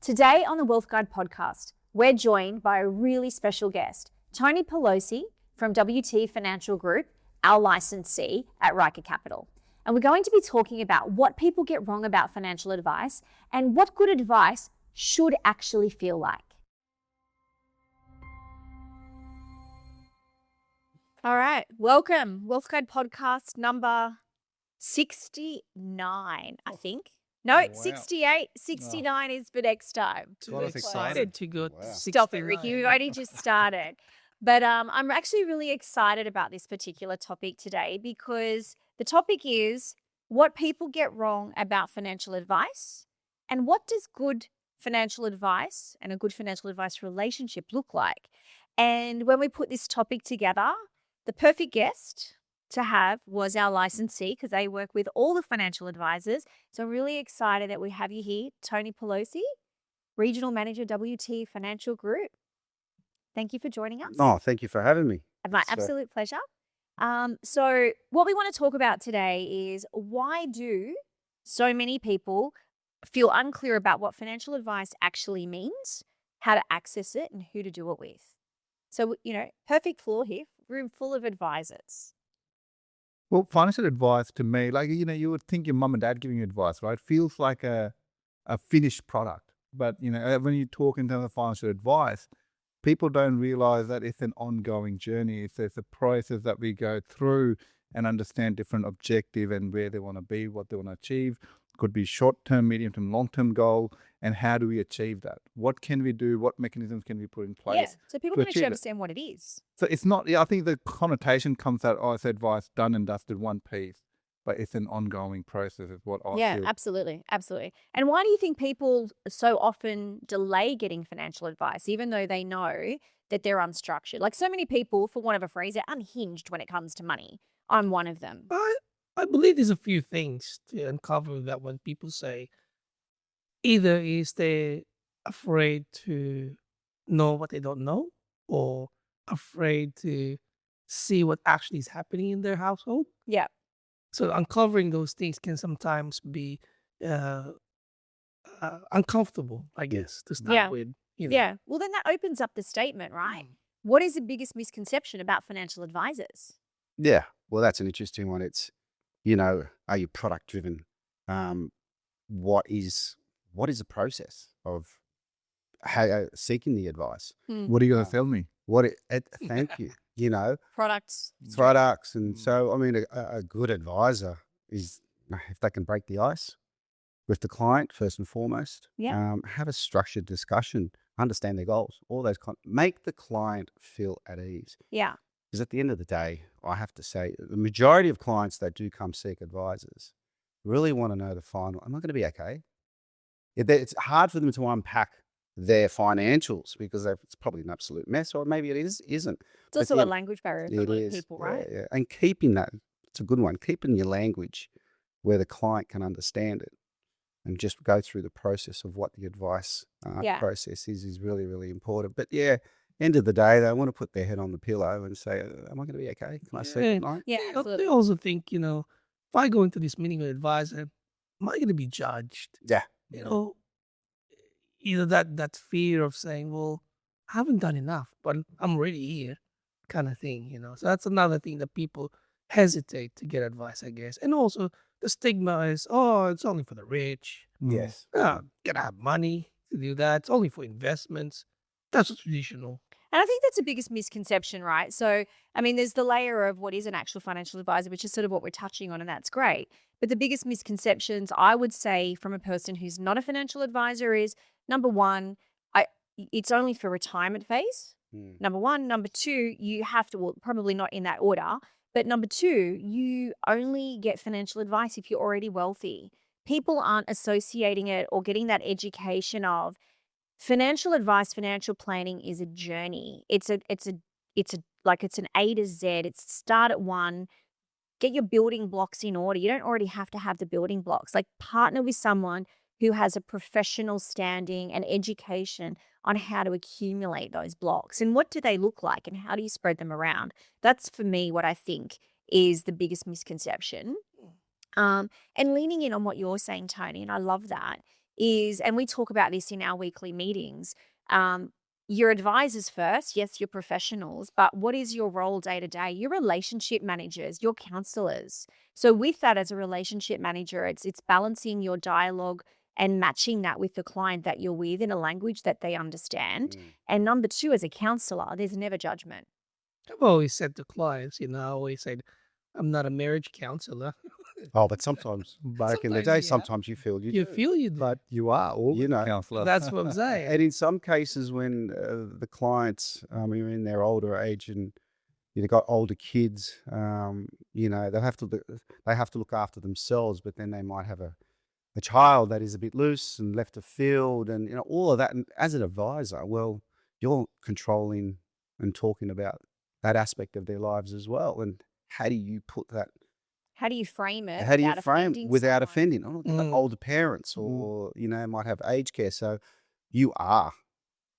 Today on the Wealth Guide podcast, we're joined by a really special guest, Tony Pelosi from WT Financial Group, our licensee at Riker Capital. And we're going to be talking about what people get wrong about financial advice and what good advice should actually feel like. All right, welcome. Wealth Guide podcast number 69, I think. No, Oh, wow. 68, 69 is for next time. Got us excited. Too good. Wow. Stop it, Ricky. We've only just started. But I'm actually really excited about this particular topic today because the topic is what people get wrong about financial advice and what does good financial advice and a good financial advice relationship look like. And when we put this topic together, the perfect guest to have was our licensee because they work with all the financial advisors. So I'm really excited that we have you here, Tony Pelosi, Regional Manager, WT Financial Group. Thank you for joining us. Oh, thank you for having me. My absolute pleasure. So what we want to talk about today is why do so many people feel unclear about what financial advice actually means, how to access it, and who to do it with. So, perfect floor here, room full of advisors. Well, financial advice to me, you would think your mum and dad giving you advice, right? Feels like a finished product. But, when you talk in terms of financial advice, people don't realize that it's an ongoing journey. It's a process that we go through and understand different objective and where they want to be, what they want to achieve. Could be short-term, medium-term, long-term goal. And how do we achieve that? What can we do? What mechanisms can we put in place? Yeah, so people to can actually achieve it? understand what it is. So it's not, I think the connotation comes out, it's advice done and dusted, one piece, but it's an ongoing process is what I feel. Absolutely. And why do you think people so often delay getting financial advice, even though they know that they're unstructured? Like so many people, for want of a phrase, are unhinged when it comes to money. I'm one of them. I believe there's a few things to uncover that when people say either is they afraid to know what they don't know or afraid to see what actually is happening in their household. Yeah. So uncovering those things can sometimes be uncomfortable, I guess, to start with. Yeah. Well, then that opens up the statement, right? What is the biggest misconception about financial advisors? Yeah, well, that's an interesting one. It's, are you product driven? What is the process of seeking the advice? What are you going to tell me? Thank you. Products. And so, I mean, a good advisor is if they can break the ice with the client first and foremost. Yeah. Have a structured discussion, understand their goals, all those make the client feel at ease. Yeah. Because at the end of the day, I have to say, the majority of clients that do come seek advisors really want to know the final, am I going to be okay? It's hard for them to unpack their financials because it's probably an absolute mess, or maybe it isn't. It's also a language barrier for a lot of people, right? Yeah. And keeping that, it's a good one, keeping your language where the client can understand it and just go through the process of what the advice process is really, really important. But end of the day, they want to put their head on the pillow and say, am I going to be okay? Can I sleep at night? Yeah, absolutely. They also think, if I go into this meeting with an advisor, am I going to be judged? Yeah. Either that fear of saying, well, I haven't done enough, but I'm already here kind of thing, So that's another thing that people hesitate to get advice, I guess. And also the stigma is, it's only for the rich. Yes. Gotta have money to do that. It's only for investments. That's traditional. And I think that's the biggest misconception, right? So, I mean, there's the layer of what is an actual financial advisor, which is sort of what we're touching on, and that's great. But the biggest misconceptions, I would say, from a person who's not a financial advisor is, number one, it's only for retirement phase. Number one. Number two, you have to, well, probably not in that order, but number two, you only get financial advice if you're already wealthy. People aren't associating it or getting that education of financial advice, financial planning is a journey. It's an A to Z. It's start at one, get your building blocks in order. You don't already have to have the building blocks. Like partner with someone who has a professional standing and education on how to accumulate those blocks and what do they look like and how do you spread them around. That's for me what I think is the biggest misconception. And leaning in on what you're saying, Tony, and I love that, is, and we talk about this in our weekly meetings, your advisors first, yes, your professionals, but what is your role day to day? Your relationship managers, your counselors. So with that, as a relationship manager, it's balancing your dialogue and matching that with the client that you're with in a language that they understand. And number two, as a counselor, there's never judgment. I've always said to clients, I always said, I'm not a marriage counselor. Oh, but sometimes back in the day, sometimes you feel you do. feel you do. But you are all You know. counselor. That's what I'm saying. And in some cases, when the clients are in their older age and you've got older kids, they have to look after themselves, but then they might have a child that is a bit loose and left of field, and all of that. And as an advisor, well, you're controlling and talking about that aspect of their lives as well. And how do you put that? How do you frame it? How do you frame without someone? offending? Older parents, or might have aged care. So you are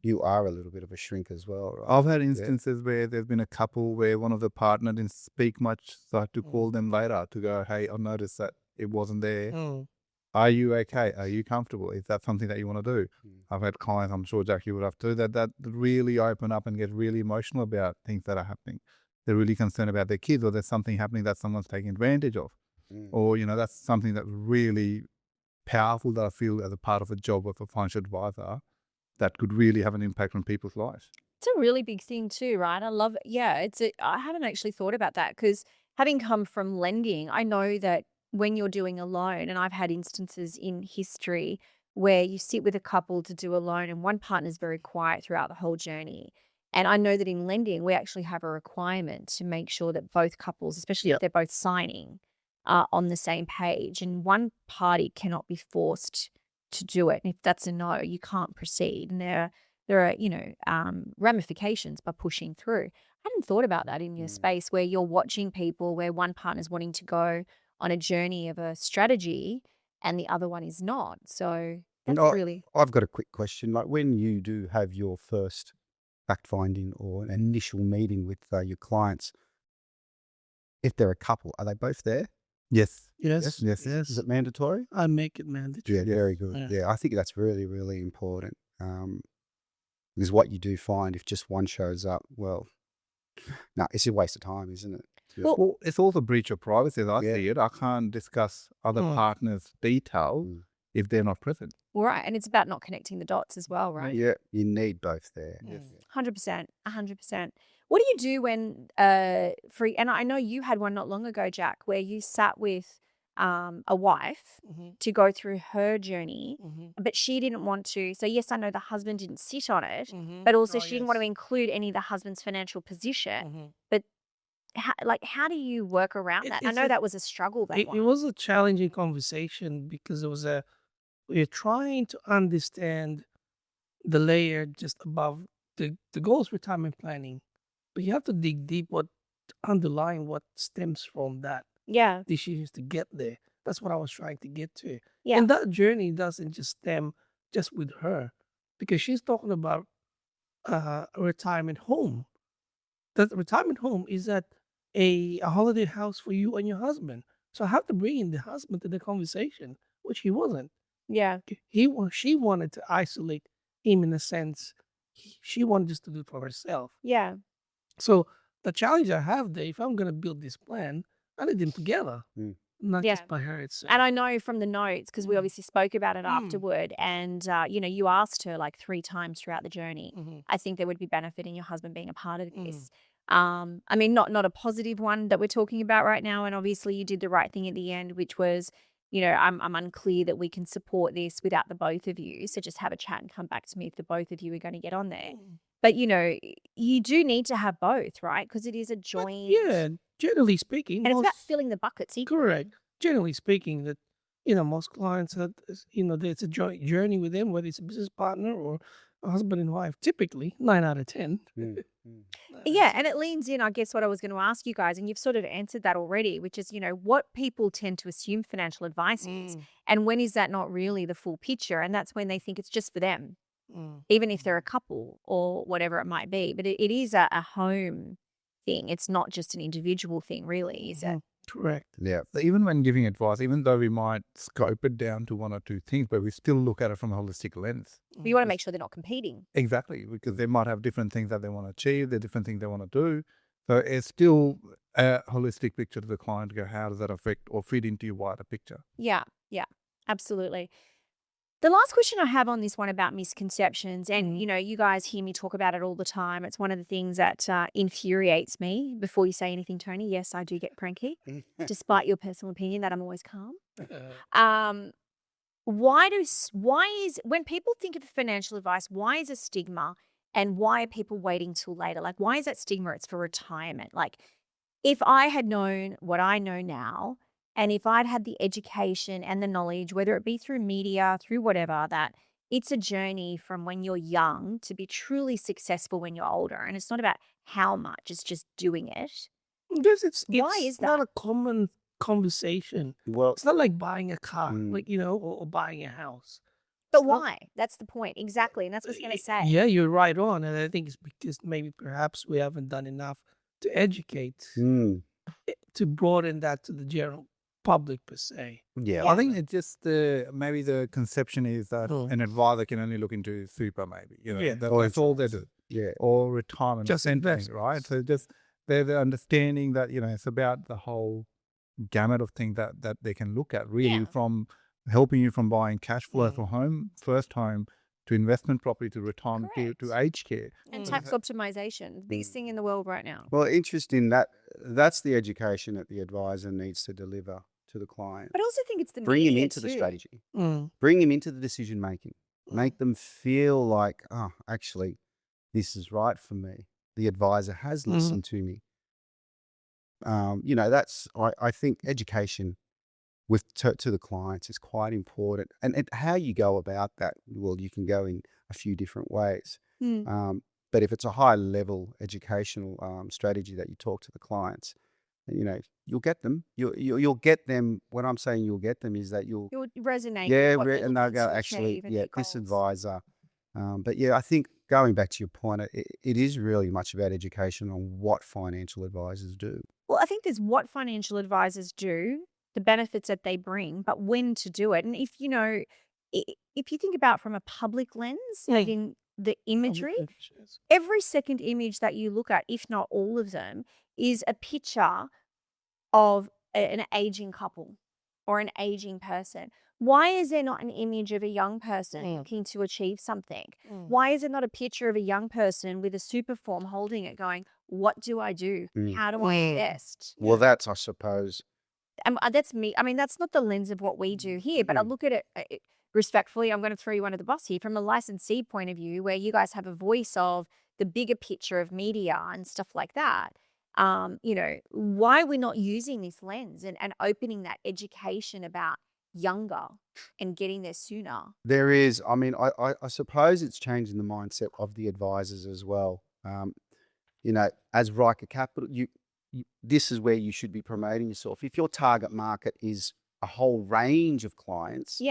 a little bit of a shrink as well, right? I've had instances where there's been a couple where one of the partner didn't speak much, so I had to call them later to go, hey, I noticed that it wasn't there. Are you okay? Are you comfortable? Is that something that you want to do? I've had clients, I'm sure Jackie would have too, that really open up and get really emotional about things that are happening. They're really concerned about their kids, or there's something happening that someone's taking advantage of. Or, that's something that's really powerful that I feel as a part of a job of a financial advisor that could really have an impact on people's lives. It's a really big thing too, right? I love it. Yeah, I haven't actually thought about that, because having come from lending, I know that when you're doing a loan, and I've had instances in history where you sit with a couple to do a loan and one partner's very quiet throughout the whole journey. And I know that in lending, we actually have a requirement to make sure that both couples, especially if they're both signing, are on the same page, and one party cannot be forced to do it. And if that's a no, you can't proceed. And there are ramifications by pushing through. I hadn't thought about that in your space, where you're watching people where one partner's wanting to go on a journey of a strategy and the other one is not. So that's really... I've got a quick question. Like, when you do have your first fact finding or an initial meeting with your clients, if they're a couple, are they both there? Yes. Yes. Is it mandatory? I make it mandatory. Yeah, very good. Yeah, I think that's really, really important. Because what you do find, if just one shows up, well, no, it's a waste of time, isn't it? Yeah. Well, it's also breach of privacy as I see it. I can't discuss other partners' details if they're not present. Right. And it's about not connecting the dots as well, right? Yeah, you need both there. 100%. 100%. What do you do when and I know you had one not long ago, Jack, where you sat with a wife to go through her journey, but she didn't want to. So yes, I know the husband didn't sit on it, but also she didn't want to include any of the husband's financial position. But how do you work around that? I know that was a struggle. It was a challenging conversation, because we're trying to understand the layer just above the goals retirement planning, but you have to dig deep what stems from that decisions to get there. That's what I was trying to get to. And that journey doesn't just stem just with her, because she's talking about a retirement home. That retirement home is at a holiday house for you and your husband. So I have to bring in the husband to the conversation, which he wasn't. Yeah. She wanted to isolate him, in a sense. She wanted just to do it for herself. Yeah. So the challenge I have there, if I'm going to build this plan, I need them together, not just by her itself. And I know from the notes, because we obviously spoke about it afterward, and you asked her like 3 times throughout the journey. I think there would be benefit in your husband being a part of this. I mean, not a positive one that we're talking about right now. And obviously you did the right thing at the end, which was, I'm unclear that we can support this without the both of you. So just have a chat and come back to me if the both of you are going to get on there. But, you do need to have both, right? Because it is a joint. Yeah, generally speaking. And it's about filling the buckets equally. Correct. Generally speaking, that, most clients, it's a joint journey with them, whether it's a business partner or a husband and wife, typically 9 out of 10. Yeah, and it leans in, I guess, what I was going to ask you guys, and you've sort of answered that already, which is, what people tend to assume financial advice is, and when is that not really the full picture, and that's when they think it's just for them, even if they're a couple or whatever it might be. But it is a home thing. It's not just an individual thing, really, is it? Correct. Yeah. So even when giving advice, even though we might scope it down to one or two things, but we still look at it from a holistic lens. But you want to make sure they're not competing. Exactly, because they might have different things that they want to achieve, the different things they want to do. So it's still a holistic picture to the client to go, how does that affect or fit into your wider picture? Yeah, absolutely. The last question I have on this one about misconceptions, and you guys hear me talk about it all the time. It's one of the things that infuriates me. Before you say anything, Tony, yes, I do get cranky, despite your personal opinion that I'm always calm. Why is when people think of financial advice, why is a stigma, and why are people waiting till later? Like, why is that stigma? It's for retirement. Like, if I had known what I know now, and if I'd had the education and the knowledge, whether it be through media, through whatever, that it's a journey from when you're young to be truly successful when you're older. And it's not about how much, it's just doing it. Because Why is not that? a common conversation. Well, It's not like buying a car, Mm. or buying a house. But It's not- why? That's the point. Exactly. And that's what I was going to say. Yeah, you're right on. And I think it's because maybe perhaps we haven't done enough to educate, to broaden that to the general public per se. Yeah. I think it's just maybe the conception is that an advisor can only look into super, maybe. Yeah. That's all they do. Yeah. Or retirement. Just or invest. something, right? So just they're the understanding that, it's about the whole gamut of things that they can look at, really, Yeah. from helping you from buying cash flow for home, first home, to investment property, to retirement, to Correct. aged care. And tax optimization, the biggest thing in the world right now. Well, interesting that's the education that the advisor needs to deliver to the client. But I also think it's the Bring him media into the too. strategy. Mm. Bring him into the decision making. Make them feel like, oh, actually, this is right for me. The advisor has listened to me. I think education to the clients is quite important. And how you go about that, well, you can go in a few different ways. But if it's a high level educational strategy that you talk to the clients, you'll get them. You'll get them. What I'm saying you'll get them is that you'll resonate. yeah, with what they're and they'll looking go, to actually, achieve and yeah, their this goals. advisor. But yeah, I think going back to your point, it is really much about education on what financial advisors do. Well, I think there's what financial advisors do, the benefits that they bring, but when to do it. And if if you think about from a public lens, in the imagery, every second image that you look at, if not all of them, is a picture of an aging couple or an aging person. Why is there not an image of a young person looking to achieve something? Why is it not a picture of a young person with a super form holding it going, what do I do? How do I invest? Well, that's, I suppose. That's me. I mean, that's not the lens of what we do here, but I look at it respectfully. I'm going to throw you under the bus here from a licensee point of view, where you guys have a voice of the bigger picture of media and stuff like that. Why we're not using this lens and opening that education about younger and getting there sooner. There is, I mean, I suppose it's changing the mindset of the advisors as well. As Riker Capital, this is where you should be promoting yourself. If your target market is a whole range of clients,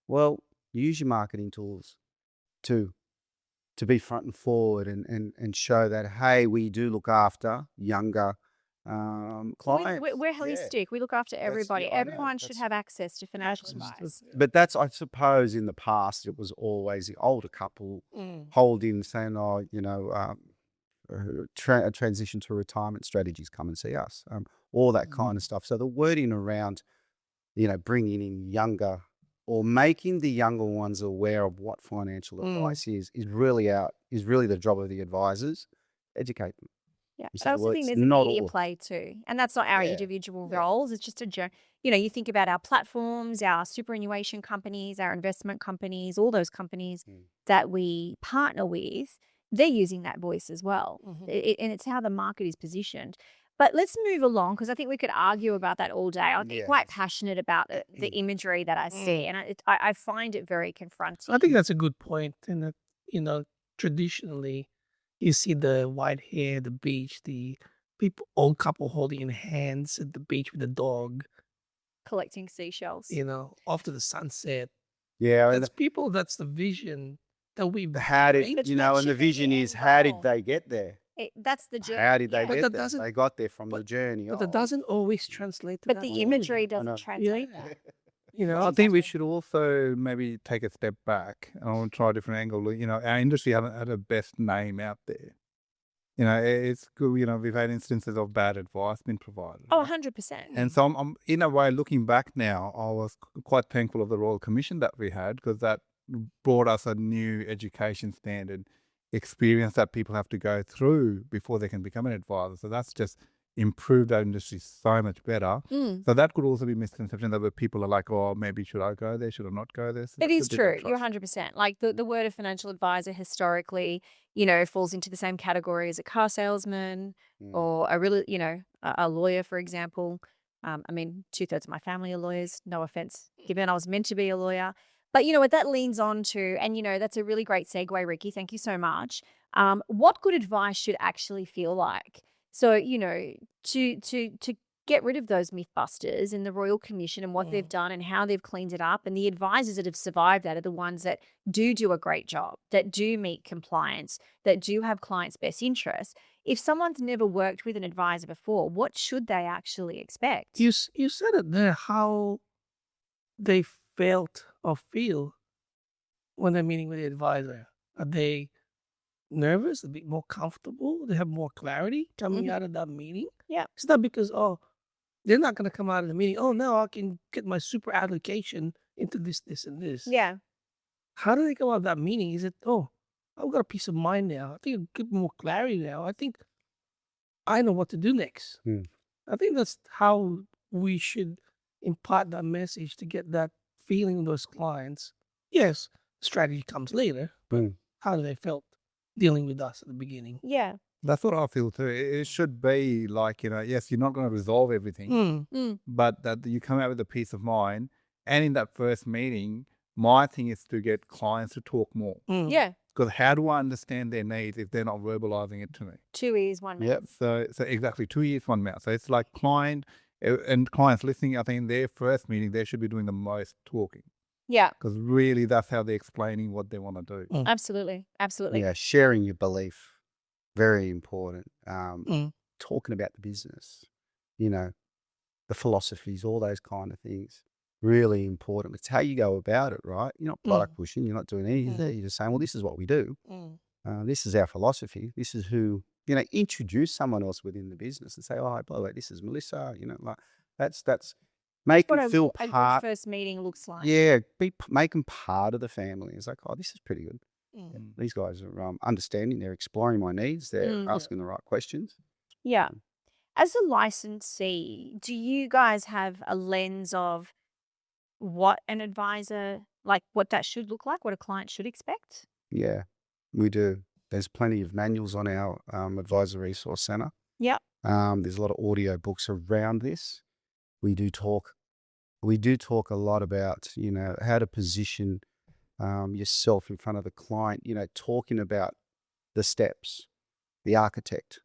well, use your marketing tools to be front and forward and show that, hey, we do look after younger clients. We're holistic. We look after everybody. I know. Everyone should have access to financial advice. But that's, I suppose, in the past, it was always the older couple holding, saying, oh, transition to retirement strategies, come and see us, all that kind of stuff. So the wording around, bringing in younger or making the younger ones aware of what financial advice is really the job of the advisors. Educate them. Yeah, So, but I also well, think it's there's a not media all. play too, and that's not our Yeah. individual roles. It's just you think about our platforms, our superannuation companies, our investment companies, all those companies that we partner with. They're using that voice as well, and it's how the market is positioned. But let's move along, because I think we could argue about that all day. I get quite passionate about the imagery that I see, and I find it very confronting. I think that's a good point. In that, traditionally, you see the white hair, the beach, the old couple holding hands at the beach with the dog, collecting seashells. off to the sunset. Yeah, and That's the vision that we've how did That's and the matching vision the is, end how did goal. they get there? That's the journey. How did they Yeah. But get that there? doesn't- They got there from the but- journey. But that doesn't always translate to But that the journey. imagery I doesn't know. translate Yeah. that. I That's think we exactly- should also maybe take a step back and try a different angle. Our industry hasn't had a best name out there. It's good. We've had instances of bad advice being provided. Oh, right? 100%. And so I'm in a way, looking back now, I was quite thankful of the Royal Commission that we had, because that brought us a new education standard experience that people have to go through before they can become an advisor. So that's just improved our industry so much better. Mm. So that could also be misconception that where people are like, oh, maybe should I go there? Should I not go there? So It that's a is bit of true. trust. You're 100%. Like the word of financial advisor historically, falls into the same category as a car salesman or a really, a lawyer, for example. I mean, 2/3 of my family are lawyers. No offense given. I was meant to be a lawyer. But what that leans on to, and that's a really great segue, Ricky. Thank you so much. What good advice should actually feel like? So, to get rid of those mythbusters in the Royal Commission and what they've done and how they've cleaned it up, and the advisors that have survived that are the ones that do a great job, that do meet compliance, that do have clients' best interests. If someone's never worked with an advisor before, what should they actually expect? You said it there, how they felt or feel when they're meeting with the advisor. Are they nervous, a bit more comfortable? They have more clarity coming out of that meeting? Yeah. It's not because, they're not going to come out of the meeting, now I can get my super allocation into this, this, and this. Yeah. How do they come out of that meeting? Is it, I've got a peace of mind now. I think I've got more clarity now. I think I know what to do next. I think that's how we should impart that message to get that feeling of those clients. Yes, strategy comes later, but how do they felt dealing with us at the beginning? Yeah. That's what I feel too. It should be like, yes, you're not going to resolve everything, but that you come out with a peace of mind. And in that first meeting, my thing is to get clients to talk more. Yeah. Because how do I understand their needs if they're not verbalizing it to me? 2 ears, 1 mouth. Yep. So exactly, 2 ears, 1 mouth. So it's like clients listening. I think in their first meeting, they should be doing the most talking. Yeah. Because really, that's how they're explaining what they want to do. Absolutely. Absolutely. Yeah, sharing your belief, very important. Talking about the business, the philosophies, all those kind of things, really important. It's how you go about it, right? You're not product pushing. You're not doing anything. You're just saying, well, this is what we do. This is our philosophy. This is who, introduce someone else within the business and say, oh, by the way, this is Melissa. Like that's make them feel a good part. first meeting looks like. Yeah, make them part of the family. It's like, oh, this is pretty good. These guys are understanding. They're exploring my needs. They're asking the right questions. Yeah. As a licensee, do you guys have a lens of what an advisor, like what that should look like, what a client should expect? Yeah, we do. There's plenty of manuals on our advisor resource center. Yep. There's a lot of audio books around this. We do talk a lot about, how to position yourself in front of the client, talking about the steps, the architect.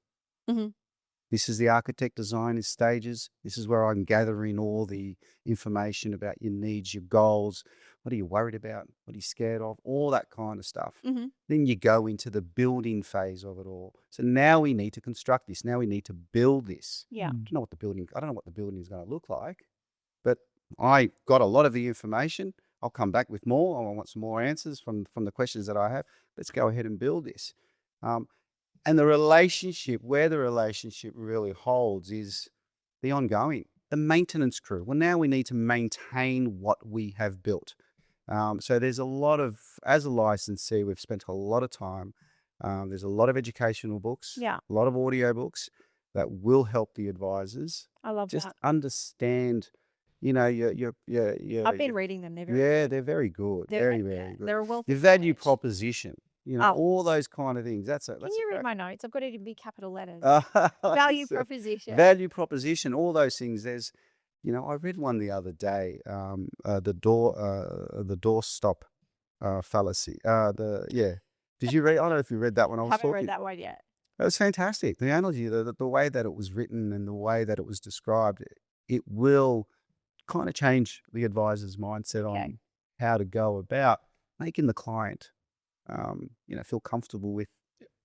This is the architect design in stages. This is where I'm gathering all the information about your needs, your goals. What are you worried about? What are you scared of? All that kind of stuff. Then you go into the building phase of it all. So now we need to construct this. Now we need to build this. Yeah. I don't know what the building is going to look like, but I got a lot of the information. I'll come back with more. I want some more answers from the questions that I have. Let's go ahead and build this. And where the relationship really holds is the ongoing, the maintenance crew. Well, now we need to maintain what we have built. So there's a lot of, as a licensee, we've spent a lot of time. There's a lot of educational books, a lot of audio books that will help the advisors. I love just that. understand, I've been reading them. They're very they're very good. They're, Very good. They're a wealth The of value knowledge. proposition, all those kind of things. Can you read my notes? I've got it in big capital letters. value Value proposition. Value proposition, all those things. There's, I read one the other day, the doorstop fallacy. Did you read? I don't know if you read that one. I haven't read that one yet. It was fantastic. The analogy, the way that it was written and the way that it was described, it will kind of change the advisor's mindset on how to go about making the client, feel comfortable with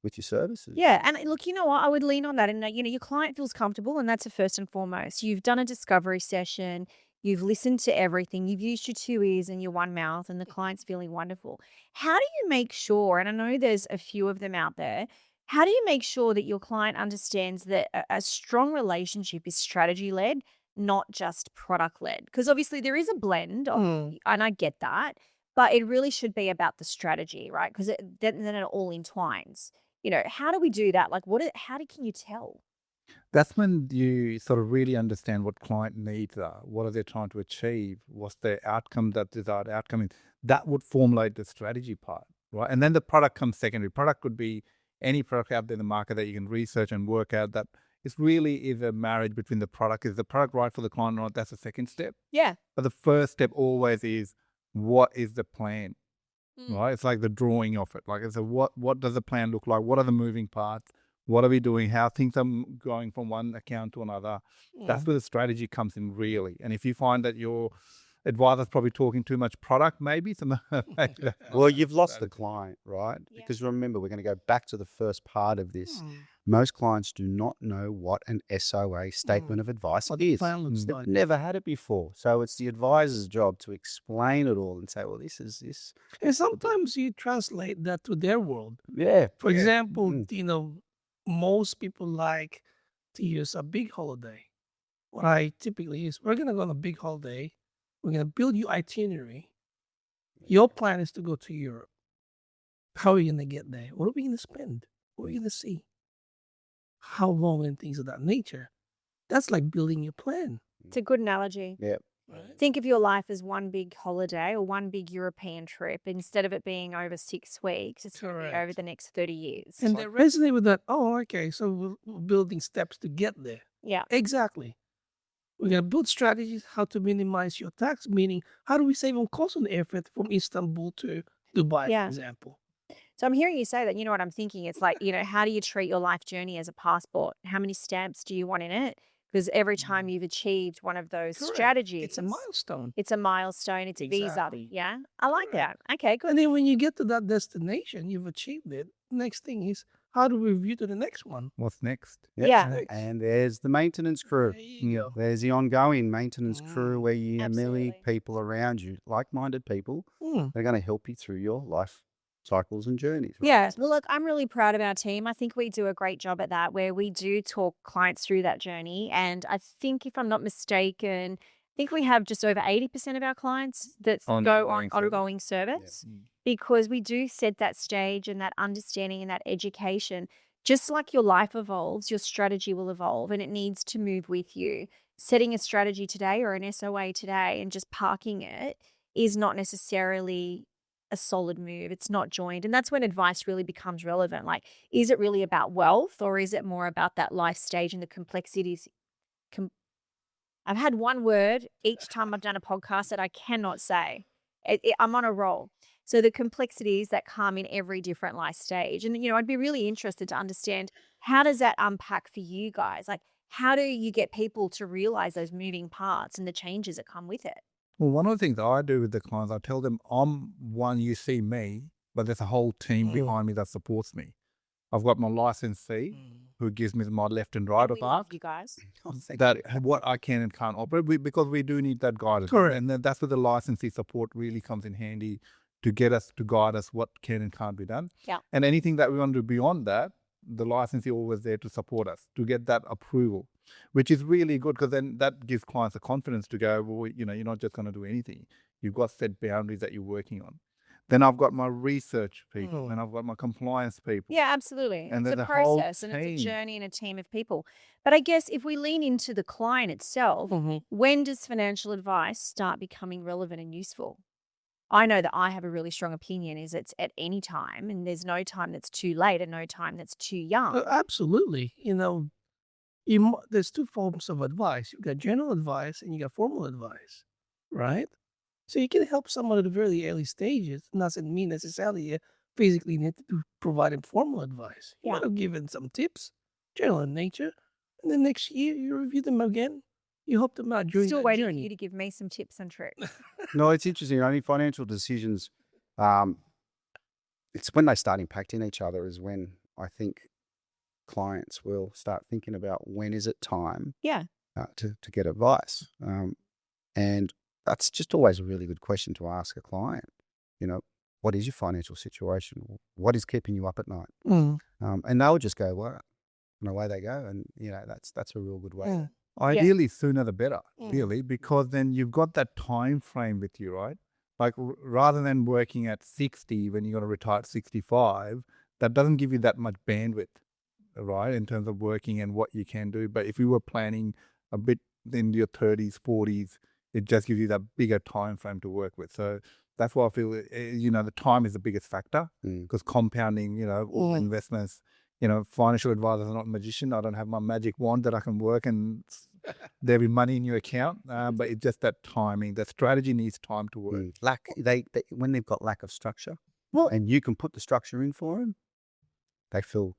with your services. Yeah. And look, you know what? I would lean on that. And, your client feels comfortable, and that's a first and foremost. You've done a discovery session. You've listened to everything. You've used your 2 ears and your 1 mouth, and the client's feeling wonderful. How do you make sure, and I know there's a few of them out there, how do you make sure that your client understands that a strong relationship is strategy-led, not just product-led? Because obviously there is a blend, Mm. and I get that, but it really should be about the strategy, right? Because then it all entwines. How do we do that? Like, can you tell? That's when you sort of really understand what client needs are, what are they trying to achieve, what's their outcome, that desired outcome is. That would formulate the strategy part, right? And then the product comes secondary. Product could be any product out there in the market that you can research and work out that it's really is a marriage between the product. Is the product right for the client or not? That's the second step. Yeah. But the first step always is, what is the plan? Right? It's like the drawing of it. Like, it's what does the plan look like? What are the moving parts? What are we doing? How things are going from one account to another? That's where the strategy comes in, really. And if you find that your advisor's probably talking too much product, maybe Well, you've lost the strategy. client, right? Yeah. Because remember, we're going to go back to the first part of this. Most clients do not know what an SOA, statement of advice, What the is. plan looks They've like. never had it before. So it's the advisor's job to explain it all and say, well, this is this. And sometimes you translate that to their world. Yeah. For example, Mm. most people like to use a big holiday. What I typically use, we're going to go on a big holiday. We're going to build your itinerary. Your plan is to go to Europe. How are you going to get there? What are we going to spend? What are we going to see? How long, and things of that nature. That's like building your plan. It's a good analogy. Yeah. Right? Think of your life as one big holiday or one big European trip. Instead of it being over 6 weeks, it's gonna be over Correct. the next 30 years. And they resonate with that. Oh, okay. So we're building steps to get there. Yeah. Exactly. We're going to build strategies how to minimize your tax, meaning how do we save on cost on airfare from Istanbul to Dubai, Yeah. for example. So I'm hearing you say that. You know what I'm thinking? It's like, how do you treat your life journey as a passport? How many stamps do you want in it? Because every time you've achieved one of those Correct. strategies, It's a milestone. it's a milestone, it's a visa. Exactly. Yeah. I like Correct. that. Okay, good. And then when you get to that destination, you've achieved it. Next thing is, how do we review to the next one? What's next? Yeah. And there's the maintenance crew. There you go. There's the ongoing maintenance crew where you have many Absolutely. people around you, like-minded people. Mm. They're going to help you through your life cycles and journeys. Right? Yeah. Well, look, I'm really proud of our team. I think we do a great job at that, where we do talk clients through that journey. And I think, if I'm not mistaken, I think we have just over 80% of our clients that go on Ongoing service. ongoing service, because we do set that stage and that understanding and that education. Just like your life evolves, your strategy will evolve, and it needs to move with you. Setting a strategy today or an SOA today and just parking it is not necessarily a solid move. It's not joined. And that's when advice really becomes relevant. Like, is it really about wealth, or is it more about that life stage and the complexities? I've had one word each time I've done a podcast that I cannot say. I'm on a roll. So the complexities that come in every different life stage. And, I'd be really interested to understand, how does that unpack for you guys? Like, how do you get people to realize those moving parts and the changes that come with it? Well, one of the things I do with the clients, I tell them, I'm one, you see me, but there's a whole team behind me that supports me. I've got my licensee who gives me my left and right And of we love arc. you guys. That what I can and can't operate, because we do need that guidance. Correct. And then that's where the licensee support really comes in handy to get us, to guide us what can and can't be done. Yeah. And anything that we want to do beyond that, the licensee always there to support us, to get that approval, which is really good, because then that gives clients the confidence to go, well, you're not just going to do anything. You've got set boundaries that you're working on. Then I've got my research people, and I've got my compliance people. Yeah, absolutely. And It's a there's a whole process, and it's a team. journey and a team of people. But I guess if we lean into the client itself, when does financial advice start becoming relevant and useful? I know that I have a really strong opinion, is it's at any time, and there's no time that's too late and no time that's too young. Absolutely. There's two forms of advice. You've got general advice and you got formal advice, right? So you can help someone at the very early stages. It doesn't mean necessarily you physically need to provide them formal advice. You Yeah. might have given some tips, general in nature, and then next year you review them again. You help them out during Still that waiting for journey. you to give me some tips and tricks. No, it's interesting. Only financial decisions, it's when they start impacting each other is when I think clients will start thinking about when is it time Yeah. to get advice. And that's just always a really good question to ask a client. What is your financial situation? What is keeping you up at night? Mm. And they'll just go, well, and away they go. And, that's a real good way. Yeah. Ideally, sooner the better, Mm. really, because then you've got that time frame with you, right? Like rather than working at 60 when you're going to retire at 65, that doesn't give you that much bandwidth, right, in terms of working and what you can do. But if you were planning a bit in your 30s, 40s, it just gives you that bigger time frame to work with. So that's why I feel, the time is the biggest factor, because compounding, all investments, financial advisors are not a magician. I don't have my magic wand that I can work and there be money in your account. But it's just that timing. The strategy needs time to work. When they've got lack of structure, Well, and you can put the structure in for them, they feel.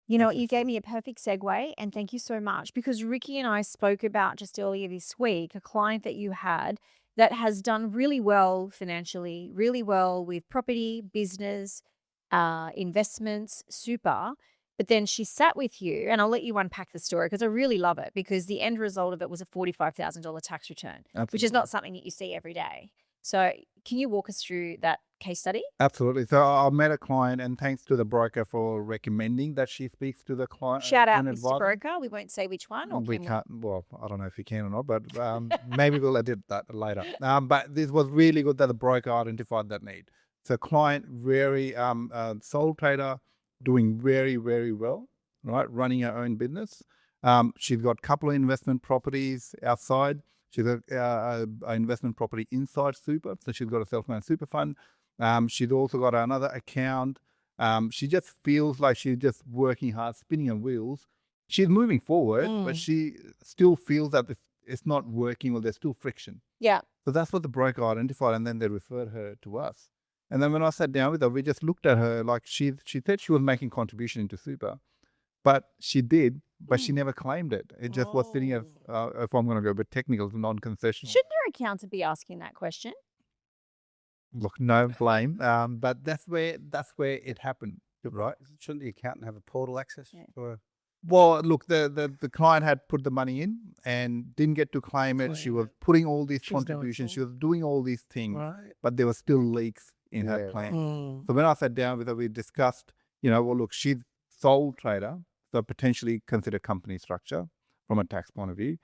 You know what? You gave me a perfect segue, and thank you so much, because Ricky and I spoke about just earlier this week a client that you had that has done really well financially, really well with property, business, investments, super. But then she sat with you, and I'll let you unpack the story because I really love it, because the end result of it was a $45,000 tax return, which is not something that you see every day. So can you walk us through that case study? Absolutely. So I met a client, and thanks to the broker for recommending that she speaks to the client. Shout out, an Mr. advisor. Broker. We won't say which one. Or We can we? can't. Well, I don't know if you can or not, but maybe we'll edit that later. But this was really good that the broker identified that need. So client, very sole trader, doing very, very well, right? Running her own business. She's got a couple of investment properties outside. She's got an investment property inside super. So she's got a self-managed super fund. She's also got another account. She just feels like she's just working hard, spinning her wheels. She's moving forward, but she still feels that it's not working, or there's still friction. Yeah. So that's what the broker identified, and then they referred her to us. And then when I sat down with her, we just looked at her like she said she was making contribution into super, but she did, but she never claimed it. It just was sitting as, if I'm going to go a bit technical, non-concessional. Shouldn't her accountant be asking that question? Look, no blame, but that's where it happened, right? Shouldn't the accountant have a portal access for? Well, look, the client had put the money in and didn't get to claim it. She was putting all these contributions. She was doing all these things, but there were still leaks in her plan. So when I sat down with her, we discussed, well, look, she's sole trader, so potentially consider company structure from a tax point of view.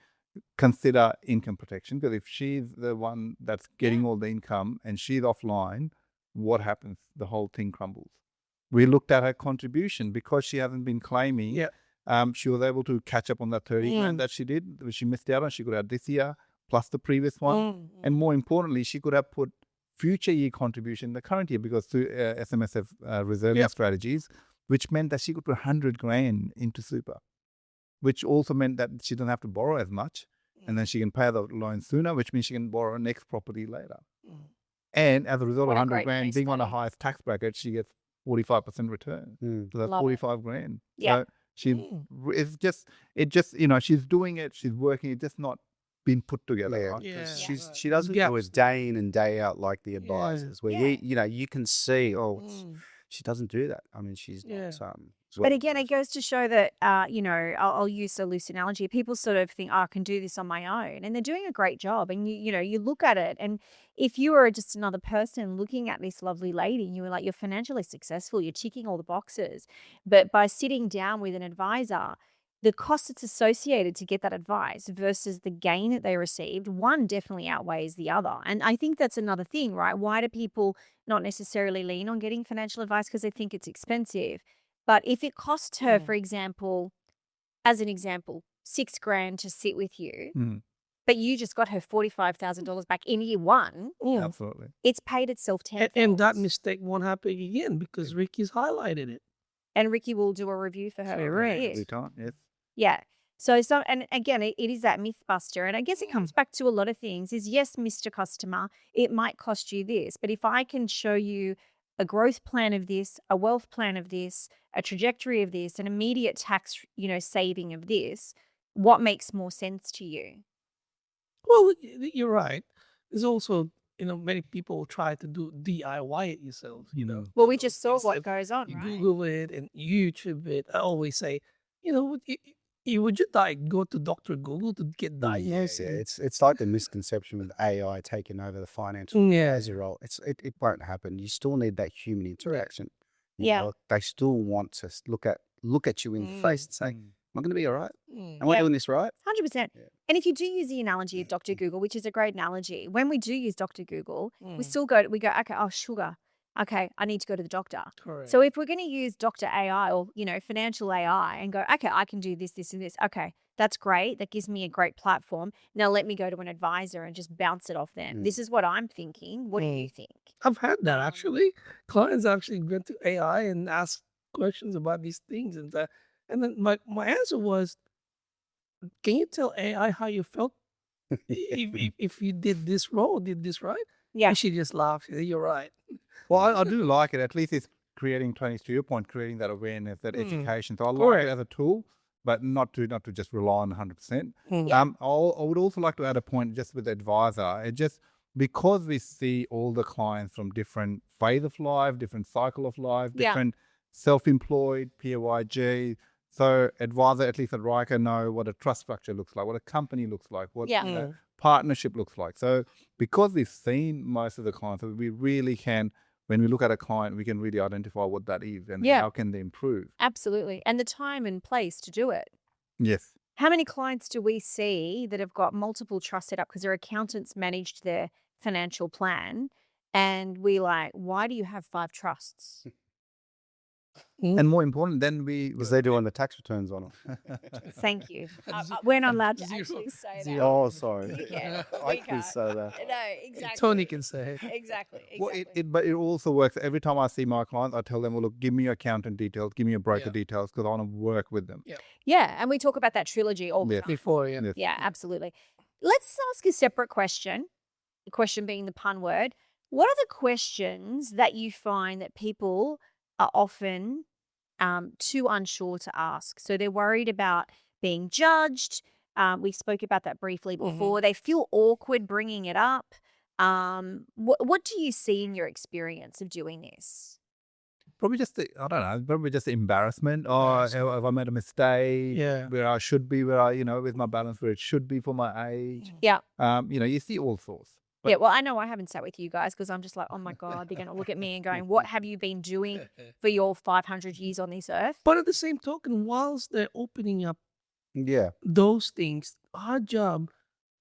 Consider income protection, because if she's the one that's getting all the income and she's offline, what happens? The whole thing crumbles. We looked at her contribution because she hasn't been claiming. Yeah. She was able to catch up on that 30 grand that she did. She missed out on. She could have this year plus the previous one. And more importantly, she could have put future year contribution in the current year, because through SMSF reserving strategies, which meant that she could put 100 grand into super, which also meant that she doesn't have to borrow as much. And then she can pay the loan sooner, which means she can borrow next property later. And as a result of 100 grand being on the highest tax bracket, she gets 45% return. So that's 45 grand. Yeah. So she's doing it, she's working, it's just not been put together. Right? Yeah. She doesn't do it day in and day out like the advisors, where you can see, she doesn't do that. I mean, she's not. But again, it goes to show that, I'll use a loose analogy. People sort of think, I can do this on my own, and they're doing a great job. And you look at it, and if you were just another person looking at this lovely lady, and you were like, you're financially successful, you're ticking all the boxes, but by sitting down with an advisor, the cost that's associated to get that advice versus the gain that they received, one definitely outweighs the other. And I think that's another thing, right? Why do people not necessarily lean on getting financial advice? Because they think it's expensive. But if it costs her, for example, as an example, $6 grand to sit with you, but you just got her $45,000 back in year one, Absolutely, it's paid itself tenfold. And that mistake won't happen again, because Ricky's highlighted it. And Ricky will do a review for her. every time. Yes. Yeah. So and again, it is that myth buster. And I guess it comes back to a lot of things is, yes, Mr. Customer, it might cost you this, but if I can show you a growth plan of this, a wealth plan of this, a trajectory of this, an immediate tax, saving of this, what makes more sense to you? Well, you're right. There's also, many people try to do DIY it yourself. Well, we just saw what Instead, goes on, you right? Google it and YouTube it. I always say, would you go to Dr. Google to get diagnosed? Yeah, it's like the misconception with AI taking over the financial Yeah. advisor role. It won't happen. You still need that human interaction. You Yeah. know, they still want to look at you in the face and say, "Am I going to be all right? Am I Yeah. doing this right?" 100%. Yeah. And if you do use the analogy of Dr. Google, which is a great analogy, when we do use Dr. Google, we Mm. still go, okay, oh, sugar. Okay, I need to go to the doctor. Correct. So if we're going to use Dr. AI or, financial AI and go, okay, I can do this, this, and this. Okay, that's great. That gives me a great platform. Now let me go to an advisor and just bounce it off them. This is what I'm thinking. What do you think? I've had that actually. Clients actually went to AI and asked questions about these things, and then my answer was, "Can you tell AI how you felt if you did this wrong, did this right?" Yeah. And she just laughed. She said, "You're right." Well, I do like it. At least it's creating, Tony, to your point, creating that awareness, that education. So I like it as a tool, but not to just rely on 100%. Yeah. I would also like to add a point just with the advisor. It just, because we see all the clients from different phase of life, different cycle of life, Yeah. different self-employed, PAYG. So advisor, at least at Riker, know what a trust structure looks like, what a company looks like, what Yeah. partnership looks like. So because we've seen most of the clients, we really can, when we look at a client, we can really identify what that is and Yeah. how can they improve. Absolutely. And the time and place to do it. Yes. How many clients do we see that have got multiple trusts set up because their accountants managed their financial plan? And we why do you have 5 trusts? And more important, then Because they're doing the tax returns on them. Thank you. We're not allowed to Zero. actually say Zero. that. Oh, sorry. You can. I We can can't. say that. No, exactly. Tony can say it. Exactly. Well, but it also works. Every time I see my clients, I tell them, well, look, give me your accountant details, give me your broker details, because I want to work with them. Yeah, and we talk about that trilogy all the Yes. time. Before, yeah. Yes. Yeah, absolutely. Let's ask a separate question. The question being the pun word. What are the questions that you find that people are often too unsure to ask? So they're worried about being judged. We spoke about that briefly before. They feel awkward bringing it up. What do you see in your experience of doing this? Probably just, probably just embarrassment, or if I made a mistake, where I should be, with my balance where it should be for my age. Yeah. You see all sorts. Yeah, well, I know I haven't sat with you guys because I'm just like, oh my God, they're going to look at me and going, what have you been doing for your 500 years on this earth? But at the same token, whilst they're opening up Yeah. those things, our job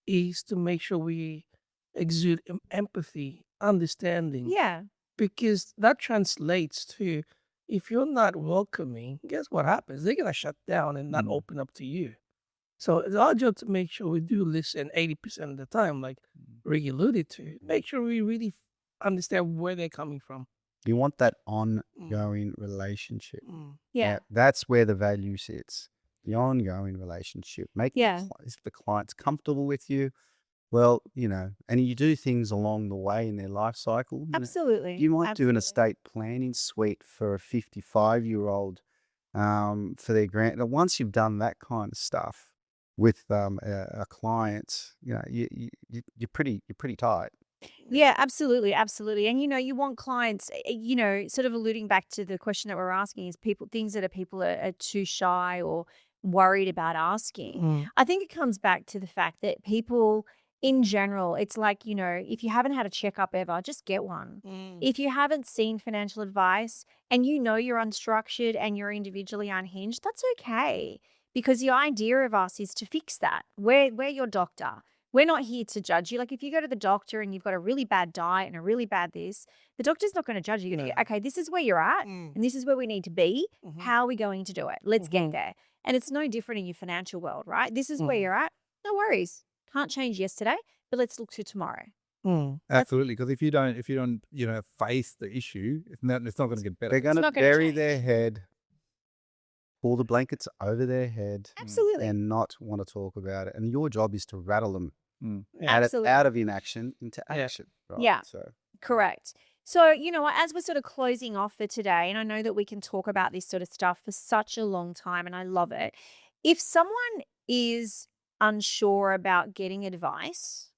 is to make sure we exude empathy, understanding. Yeah. Because that translates to, if you're not welcoming, guess what happens? They're going to shut down and not open up to you. So it's our job to make sure we do listen 80% of the time, like Rick alluded to. Make sure we really understand where they're coming from. You want that ongoing relationship. Yeah. Now, that's where the value sits. The ongoing relationship. Make the clients comfortable with you. Well, and you do things along the way in their life cycle. Absolutely. You might do an estate planning suite for a 55-year-old for their grant. Once you've done that kind of stuff with a client, you're pretty tight. Yeah, absolutely. Absolutely. And, you want clients, sort of alluding back to the question that we're asking is things that people are too shy or worried about asking. I think it comes back to the fact that people in general, it's like, if you haven't had a checkup ever, just get one. If you haven't seen financial advice and you're unstructured and you're individually unhinged, that's okay. Because the idea of us is to fix that. We're your doctor. We're not here to judge you. Like if you go to the doctor and you've got a really bad diet and a really bad this, the doctor's not going to judge you. You're going to go, okay, this is where you're at and this is where we need to be. How are we going to do it? Let's get there. And it's no different in your financial world, right? This is where you're at. No worries. Can't change yesterday, but let's look to tomorrow. Absolutely, because if you don't, face the issue, it's not going to get better. They're going to bury their head, pull the blankets over their head, Absolutely, and not want to talk about it. And your job is to rattle them Absolutely. out of inaction into action. Right? Yeah. So correct. So, as we're sort of closing off for today, and I know that we can talk about this sort of stuff for such a long time, and I love it. If someone is unsure about getting advice,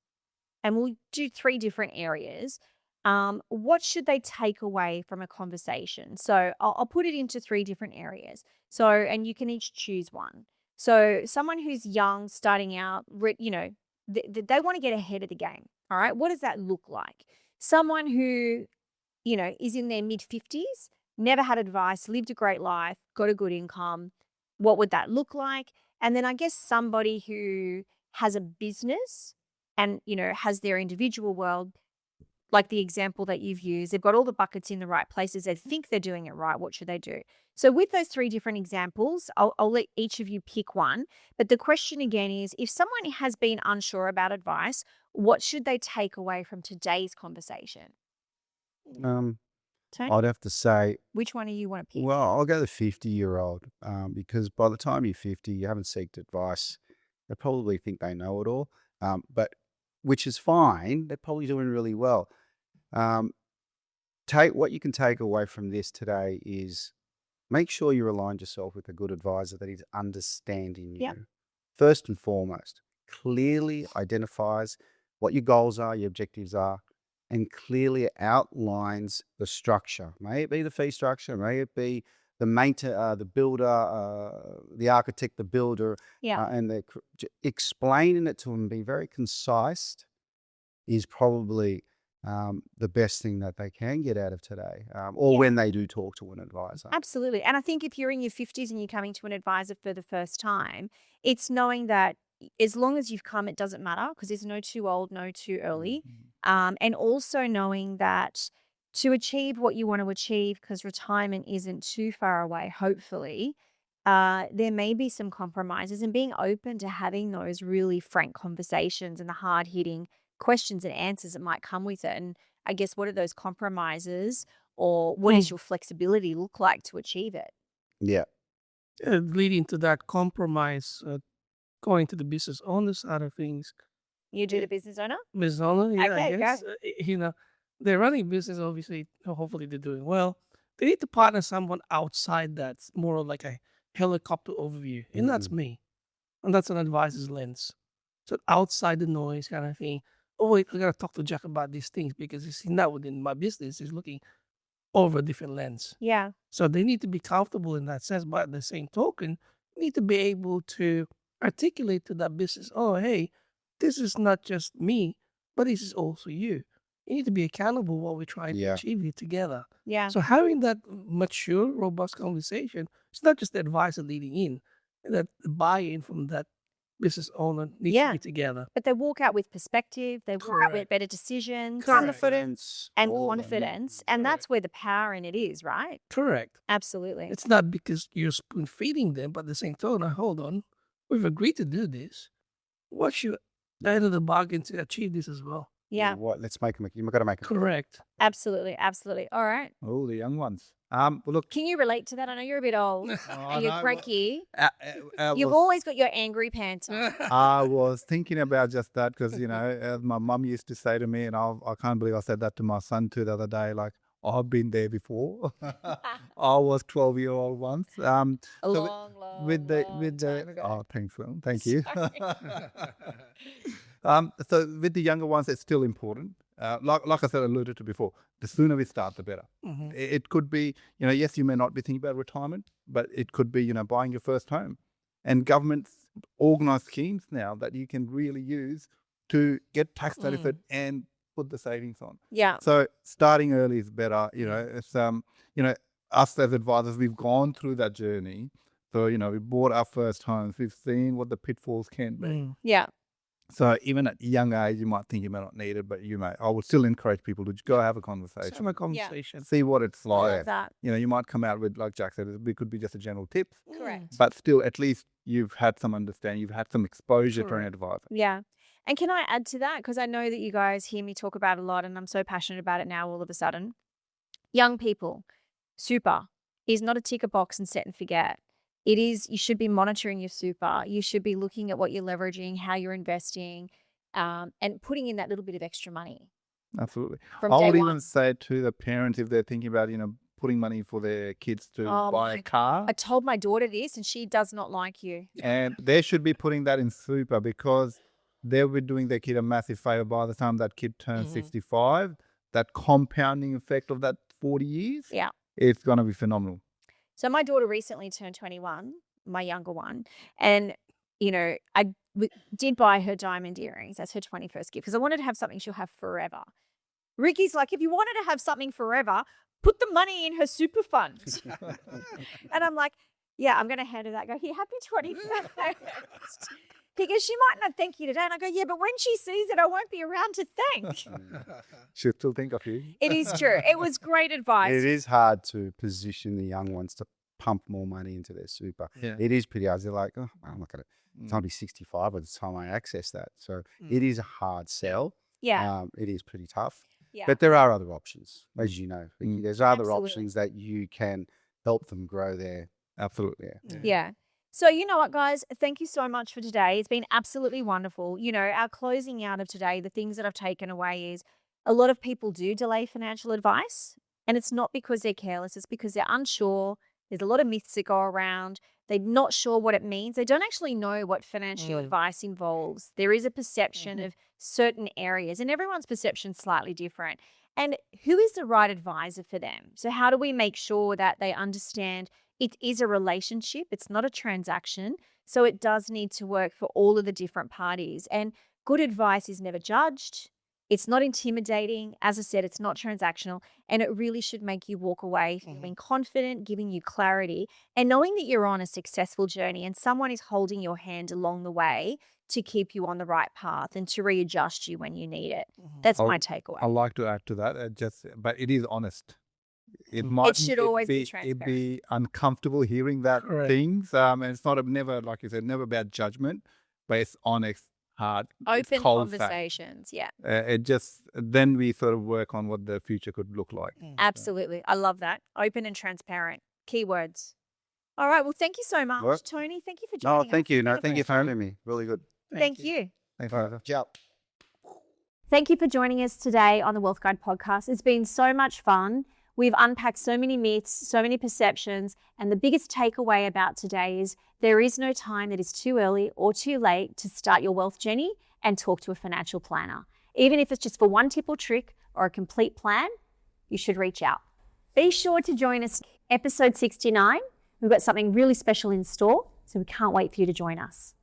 and we'll do 3 different areas. What should they take away from a conversation? So I'll put it into 3 different areas. So, and you can each choose one. So someone who's young, starting out, they want to get ahead of the game. All right. What does that look like? Someone who, is in their mid-50s, never had advice, lived a great life, got a good income. What would that look like? And then I guess somebody who has a business and, has their individual world, like the example that you've used, they've got all the buckets in the right places. They think they're doing it right. What should they do? So with those 3 different examples, I'll let each of you pick one. But the question again is, if someone has been unsure about advice, what should they take away from today's conversation? Tony? Tony, I'd have to say, which one do you want to pick? well, I'll go the 50-year-old because by the time you're 50, you haven't sought advice. They probably think they know it all, but which is fine. They're probably doing really well. What you can take away from this today is make sure you align yourself with a good advisor that is understanding you. Yep. First and foremost, clearly identifies what your goals are, your objectives are, and clearly outlines the structure. May it be the fee structure, may it be the builder, the architect, the builder, Yeah. and explaining it to them, be very concise, is probably the best thing that they can get out of today, or when they do talk to an advisor. Absolutely. And I think if you're in your 50s and you're coming to an advisor for the first time, it's knowing that as long as you've come, it doesn't matter, because there's no too old, no too early. And also knowing that to achieve what you want to achieve, because retirement isn't too far away, hopefully, there may be some compromises, and being open to having those really frank conversations and the hard-hitting questions and answers that might come with it. And I guess, what are those compromises, or what does your flexibility look like to achieve it? Yeah. Leading to that compromise, going to the business owner side of things. You do the business owner? Business owner, yeah, Okay, I guess. They're running business, obviously. Hopefully, they're doing well. They need to partner someone outside that's more of like a helicopter overview. And that's me. And that's an advisor's lens. So outside the noise kind of thing. Oh, wait, I got to talk to Jack about these things because he's not within my business. He's looking over a different lens. Yeah. So they need to be comfortable in that sense. But at the same token, you need to be able to articulate to that business, oh, hey, this is not just me, but this is also you. You need to be accountable while we're trying to achieve it together. Yeah. So having that mature, robust conversation, it's not just the advisor leading in, that the buy-in from that business owner needs to be together. But they walk out with perspective. They walk out with better decisions. Confidence. And confidence. And that's where the power in it is, right? Correct. Absolutely. It's not because you're spoon feeding them, but at the same time, hold on, we've agreed to do this. What should the end of the bargain to achieve this as well? Yeah. Let's make them. You've got to make them. Correct. Absolutely. Absolutely. All right. Oh, the young ones. Well, look. Can you relate to that? I know you're a bit old. And you're cranky. You've was, always got your angry pants on. I was thinking about just that because, as my mum used to say to me, and I can't believe I said that to my son too the other day, like, I've been there before. I was 12-year-old once. Long with the time ago. oh, thanks, Will. Thank you. So with the younger ones, it's still important. Like I said, alluded to before, the sooner we start, the better. It could be, yes, you may not be thinking about retirement, but it could be, buying your first home. And governments organise schemes now that you can really use to get tax benefit and put the savings on. Yeah. So starting early is better. It's us as advisors, we've gone through that journey. So we bought our first homes. We've seen what the pitfalls can be. Yeah. So even at a young age, you might think you may not need it, but you may. I would still encourage people to go have a conversation. Have a conversation. See what it's I like. love that. You might come out with, like Jack said, it could be just a general tip. Correct. But still, at least you've had some understanding. You've had some exposure to an advisor. Yeah. And can I add to that? Because I know that you guys hear me talk about it a lot, and I'm so passionate about it now all of a sudden. Young people, super is not a ticker box and set and forget. It is, you should be monitoring your super. You should be looking at what you're leveraging, how you're investing, and putting in that little bit of extra money. Absolutely. From I day would one. even say to the parents, if they're thinking about, putting money for their kids to buy a car. I told my daughter this, and she does not like you. And they should be putting that in super because they'll be doing their kid a massive favor by the time that kid turns 65. That compounding effect of that 40 years, it's going to be phenomenal. So my daughter recently turned 21, my younger one, and, I did buy her diamond earrings. That's her 21st gift because I wanted to have something she'll have forever. Ricky's like, if you wanted to have something forever, put the money in her super fund. And I'm like, yeah, I'm going to hand her that. I go, here, happy 21st. He goes, she might not thank you today. And I go, yeah, but when she sees it, I won't be around to thank. She'll still think of you. It is true. It was great advice. It is hard to position the young ones to pump more money into their super. Yeah. It is pretty hard. They're like, oh, I'm not going to, I'll be 65 by the time I access that. So it is a hard sell. Yeah. It is pretty tough. Yeah. But there are other options, as you know. There's other Absolutely. options that you can help them grow their. Absolutely. Yeah. So you know what, guys? Thank you so much for today. It's been absolutely wonderful. Our closing out of today, the things that I've taken away is a lot of people do delay financial advice, and it's not because they're careless. It's because they're unsure. There's a lot of myths that go around. They're not sure what it means. They don't actually know what financial advice involves. There is a perception of certain areas, and everyone's perception is slightly different. And who is the right advisor for them? So how do we make sure that they understand it is a relationship? It's not a transaction. So it does need to work for all of the different parties. And good advice is never judged. It's not intimidating. As I said, it's not transactional. And it really should make you walk away feeling confident, giving you clarity, and knowing that you're on a successful journey and someone is holding your hand along the way to keep you on the right path and to readjust you when you need it. That's my takeaway. I'd like to add to that, but it is honest. It should always be It'd transparent. be uncomfortable hearing that things, and it's not never, like you said, never about judgment, but it's honest, hard, Open cold fact. conversations. Yeah. Then we sort of work on what the future could look like. Absolutely. I love that. Open and transparent. Keywords. All right. Well, thank you so much, What? Tony. Thank you for joining us. No, thank you. No, Beautiful. thank you for having me. Really good. Thank you. Thanks, Oineza. Ciao. Thank you for joining us today on the Wealth Guide podcast. It's been so much fun. We've unpacked so many myths, so many perceptions, and the biggest takeaway about today is there is no time that is too early or too late to start your wealth journey and talk to a financial planner. Even if it's just for one tip or trick or a complete plan, you should reach out. Be sure to join us episode 69. We've got something really special in store, so we can't wait for you to join us.